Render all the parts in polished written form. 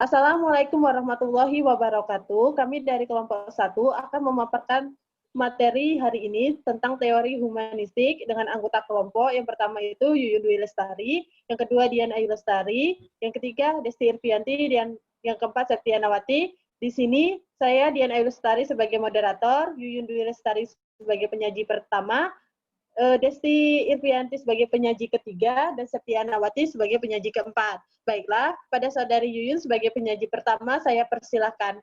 Assalamualaikum warahmatullahi wabarakatuh. Kami dari kelompok 1 akan memaparkan materi hari ini tentang teori humanistik dengan anggota kelompok. Yang pertama itu Yuyun Dwi Lestari, yang kedua Dian Ayu Lestari, yang ketiga Desti Irvianti, dan yang keempat Septia Nawati. Di sini saya Dian Ayu Lestari sebagai moderator, Yuyun Dwi Lestari sebagai penyaji pertama, Desti Irvianti sebagai penyaji ketiga, dan Septia Nawati sebagai penyaji keempat. Baiklah, pada saudari Yuyun sebagai penyaji pertama, saya persilahkan.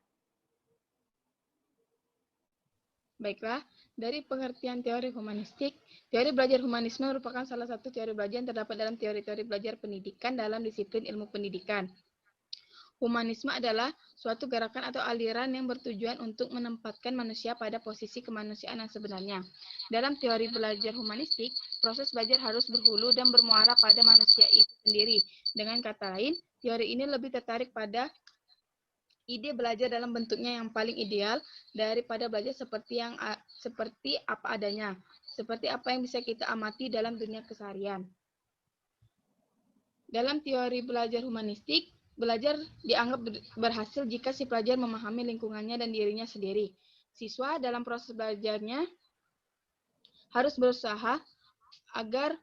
Baiklah, dari pengertian teori humanistik, teori belajar humanisme merupakan salah satu teori belajar yang terdapat dalam teori-teori belajar pendidikan dalam disiplin ilmu pendidikan. Humanisme adalah suatu gerakan atau aliran yang bertujuan untuk menempatkan manusia pada posisi kemanusiaan yang sebenarnya. Dalam teori belajar humanistik, proses belajar harus berhulu dan bermuara pada manusia itu sendiri. Dengan kata lain, teori ini lebih tertarik pada ide belajar dalam bentuknya yang paling ideal daripada belajar seperti apa adanya, seperti apa yang bisa kita amati dalam dunia keseharian. Dalam teori belajar humanistik, belajar dianggap berhasil jika si pelajar memahami lingkungannya dan dirinya sendiri. Siswa dalam proses belajarnya harus berusaha agar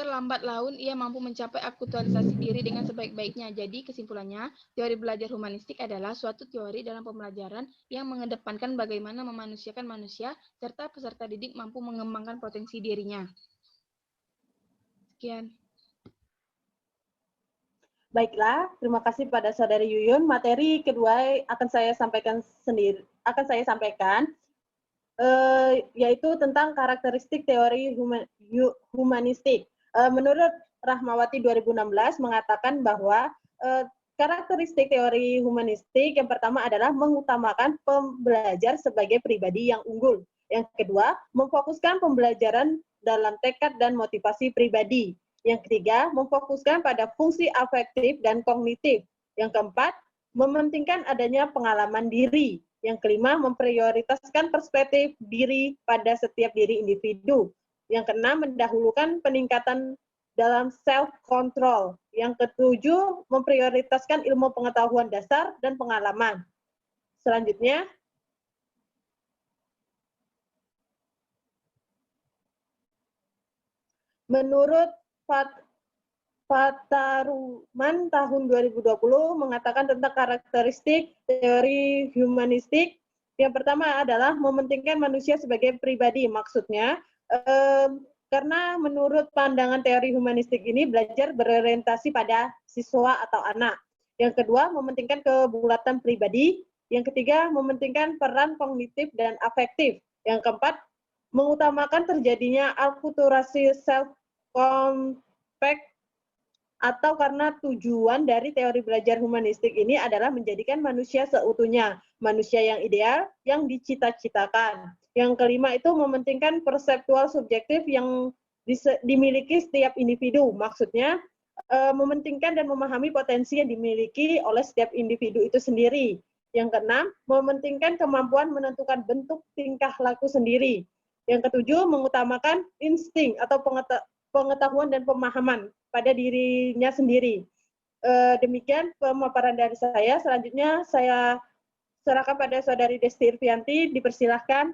lambat laun ia mampu mencapai aktualisasi diri dengan sebaik-baiknya. Jadi kesimpulannya, teori belajar humanistik adalah suatu teori dalam pembelajaran yang mengedepankan bagaimana memanusiakan manusia serta peserta didik mampu mengembangkan potensi dirinya. Sekian. Baiklah, terima kasih pada saudari Yuyun. Materi kedua akan saya sampaikan yaitu tentang karakteristik teori humanistik. Menurut Rahmawati 2016 mengatakan bahwa karakteristik teori humanistik yang pertama adalah mengutamakan pembelajar sebagai pribadi yang unggul. Yang kedua, memfokuskan pembelajaran dalam tekad dan motivasi pribadi. Yang ketiga, memfokuskan pada fungsi afektif dan kognitif. Yang keempat, mementingkan adanya pengalaman diri. Yang kelima, memprioritaskan perspektif diri pada setiap diri individu. Yang keenam, mendahulukan peningkatan dalam self-control. Yang ketujuh, memprioritaskan ilmu pengetahuan dasar dan pengalaman. Selanjutnya, menurut Fataruman tahun 2020 mengatakan tentang karakteristik teori humanistik. Yang pertama adalah mementingkan manusia sebagai pribadi. Maksudnya, karena menurut pandangan teori humanistik ini, belajar berorientasi pada siswa atau anak. Yang kedua, mementingkan kebulatan pribadi. Yang ketiga, mementingkan peran kognitif dan afektif. Yang keempat, mengutamakan terjadinya alkulturasi self-compact, atau karena tujuan dari teori belajar humanistik ini adalah menjadikan manusia seutuhnya, manusia yang ideal, yang dicita-citakan. Yang kelima itu mementingkan perseptual subjektif yang dimiliki setiap individu. Maksudnya, mementingkan dan memahami potensi yang dimiliki oleh setiap individu itu sendiri. Yang keenam, mementingkan kemampuan menentukan bentuk tingkah laku sendiri. Yang ketujuh, mengutamakan insting atau pengetahuan dan pemahaman pada dirinya sendiri. Demikian pemaparan dari saya. Selanjutnya saya serahkan pada saudari Desti Irvianti, dipersilahkan.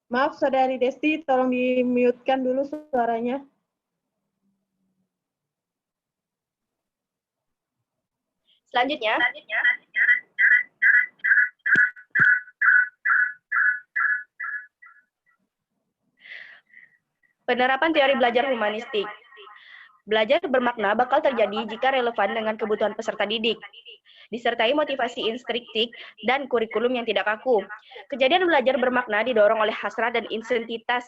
Maaf, saudari Desti, tolong di-mute-kan dulu suaranya. Selanjutnya, penerapan teori belajar humanistik. Belajar bermakna bakal terjadi jika relevan dengan kebutuhan peserta didik, disertai motivasi instruktif dan kurikulum yang tidak kaku. Kejadian belajar bermakna didorong oleh hasrat dan intensitas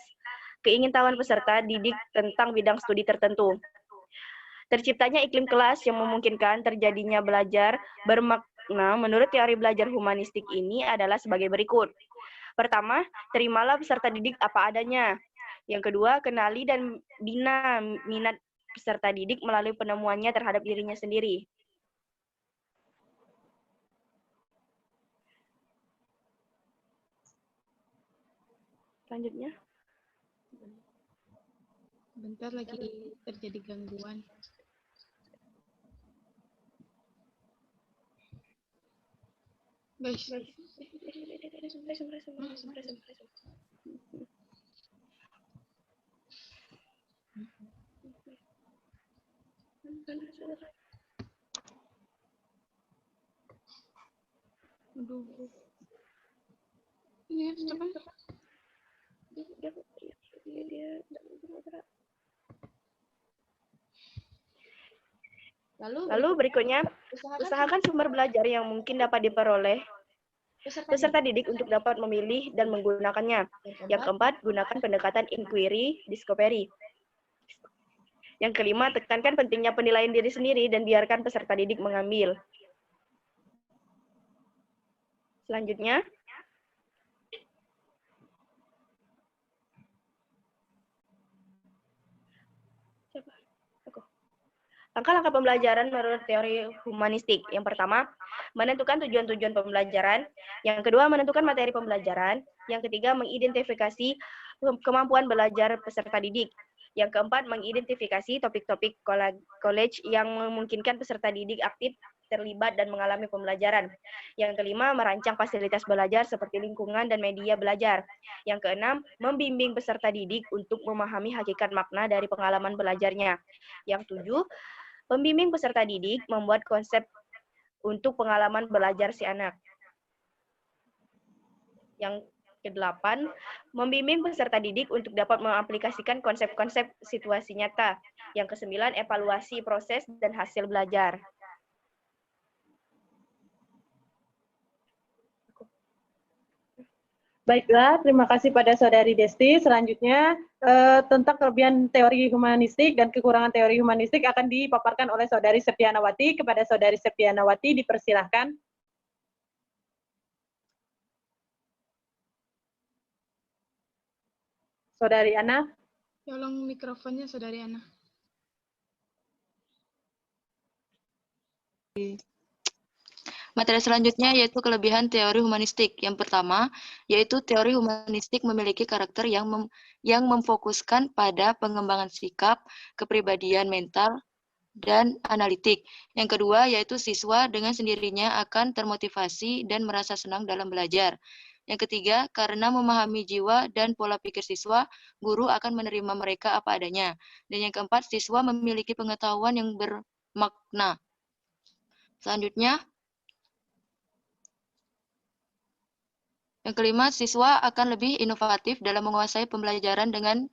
keingintahuan peserta didik tentang bidang studi tertentu. Terciptanya iklim kelas yang memungkinkan terjadinya belajar bermakna menurut teori belajar humanistik ini adalah sebagai berikut. Pertama, terimalah peserta didik apa adanya. Yang kedua, kenali dan bina minat peserta didik melalui penemuannya terhadap dirinya sendiri. Selanjutnya. Bentar lagi terjadi gangguan. Guys. Aduh. Ini ya, teman. Lalu berikutnya, usahakan sumber belajar yang mungkin dapat diperoleh peserta didik untuk dapat memilih dan menggunakannya. Yang keempat, gunakan pendekatan inquiry discovery. Yang kelima, tekankan pentingnya penilaian diri sendiri dan biarkan peserta didik mengambil. Selanjutnya, langkah-langkah pembelajaran menurut teori humanistik. Yang pertama, menentukan tujuan-tujuan pembelajaran. Yang kedua, menentukan materi pembelajaran. Yang ketiga, mengidentifikasi kemampuan belajar peserta didik. Yang keempat, mengidentifikasi topik-topik college yang memungkinkan peserta didik aktif, terlibat, dan mengalami pembelajaran. Yang kelima, merancang fasilitas belajar seperti lingkungan dan media belajar. Yang keenam, membimbing peserta didik untuk memahami hakikat makna dari pengalaman belajarnya. Yang tujuh, pembimbing peserta didik membuat konsep untuk pengalaman belajar si anak. Yang kedelapan, membimbing peserta didik untuk dapat mengaplikasikan konsep-konsep situasi nyata. Yang kesembilan, evaluasi proses dan hasil belajar. Baiklah, terima kasih pada Saudari Desti. Selanjutnya, tentang kelebihan teori humanistik dan kekurangan teori humanistik akan dipaparkan oleh Saudari Septianawati. Kepada Saudari Septianawati, dipersilahkan. Saudari Ana. Tolong mikrofonnya, Saudari Ana. Materi selanjutnya yaitu kelebihan teori humanistik. Yang pertama, yaitu teori humanistik memiliki karakter yang memfokuskan pada pengembangan sikap, kepribadian mental, dan analitik. Yang kedua, yaitu siswa dengan sendirinya akan termotivasi dan merasa senang dalam belajar. Yang ketiga, karena memahami jiwa dan pola pikir siswa, guru akan menerima mereka apa adanya. Dan yang keempat, siswa memiliki pengetahuan yang bermakna. Selanjutnya, yang kelima, siswa akan lebih inovatif dalam menguasai pembelajaran dengan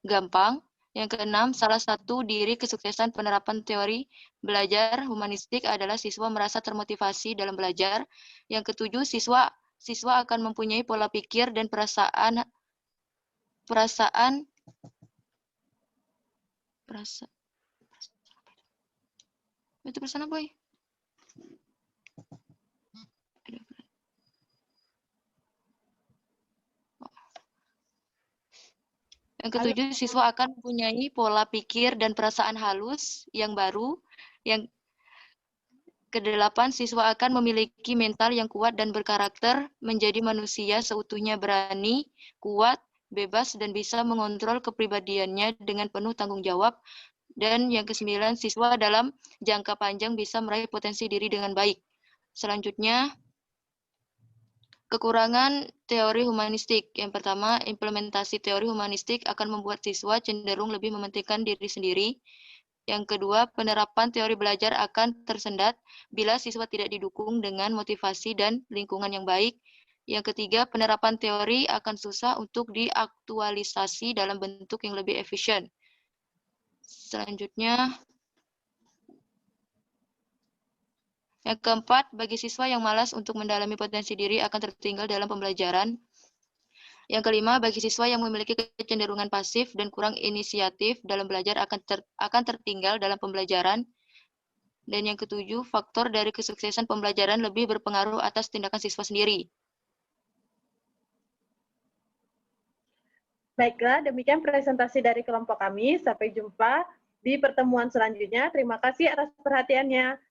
gampang. Yang keenam, salah satu diri kesuksesan penerapan teori belajar humanistik adalah siswa merasa termotivasi dalam belajar. Yang ketujuh, siswa akan mempunyai pola pikir dan perasaan itu perasaan apa ya? Yang ketujuh, siswa akan mempunyai pola pikir dan perasaan halus yang baru. Yang kedelapan, siswa akan memiliki mental yang kuat dan berkarakter, menjadi manusia seutuhnya berani, kuat, bebas, dan bisa mengontrol kepribadiannya dengan penuh tanggung jawab. Dan yang kesembilan, siswa dalam jangka panjang bisa meraih potensi diri dengan baik. Selanjutnya, kekurangan teori humanistik. Yang pertama, implementasi teori humanistik akan membuat siswa cenderung lebih mementingkan diri sendiri. Yang kedua, penerapan teori belajar akan tersendat bila siswa tidak didukung dengan motivasi dan lingkungan yang baik. Yang ketiga, penerapan teori akan susah untuk diaktualisasi dalam bentuk yang lebih efisien. Selanjutnya, yang keempat, bagi siswa yang malas untuk mendalami potensi diri akan tertinggal dalam pembelajaran. Yang kelima, bagi siswa yang memiliki kecenderungan pasif dan kurang inisiatif dalam belajar akan tertinggal dalam pembelajaran. Dan yang ketujuh, faktor dari kesuksesan pembelajaran lebih berpengaruh atas tindakan siswa sendiri. Baiklah, demikian presentasi dari kelompok kami. Sampai jumpa di pertemuan selanjutnya. Terima kasih atas perhatiannya.